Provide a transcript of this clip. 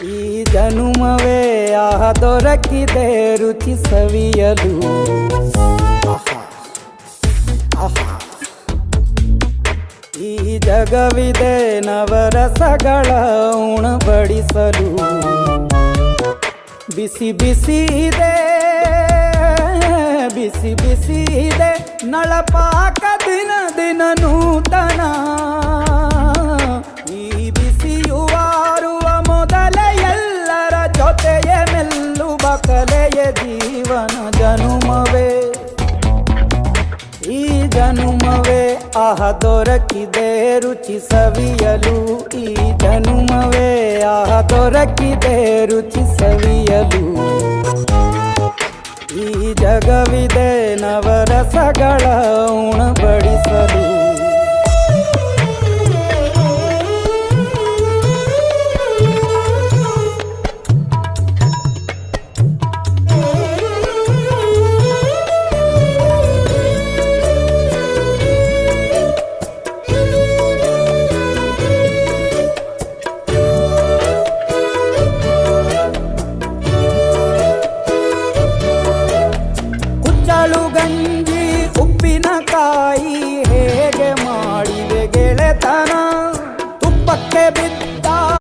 ಈ ಜನುಮವೇ ದೊರಕಿದೆ ರುಚಿ ಸವಿಯಲು. ಈ ಜಗವಿದೆ ನವರಸಗಳ ಉಣಬಡಿಸಲು. ಬಿಸಿ ಬಿಸಿ ಇದೆ, ಬಿಸಿ ಬಿಸಿ ಇದೆ ನಳಪಾಕ ದಿನ ದಿನ ನೂತನ. ಈ ಬಿಸಿಯುವಾರುವ ಮೊದಲೇ ಎಲ್ಲರ ಜೊತೆಯೇ ಮೆಲ್ಲುವ ಕಲೆಯ ಜೀವನ ಜನುಮವೇ. ಈ ಜನುಮವೇ ದೊರಕಿದೆ ರುಚಿ ಸವಿಯಲು. ಈ ಜನುಮವೇ ದೊರಕಿದೆ ರುಚಿ ಸವಿಯಲು. ಈ ಜಗವಿದೆ ನವರಸಗಳ ಉಣಬಡಿಸಲು. ಗಂಜಿ ಉಪ್ಪಿನಕಾಯಿ ಹೇಗೆ ಮಾಡಿವೆ ಗೆಳೆತನ. ತುಪ್ಪಕ್ಕೆ ಬಿದ್ದ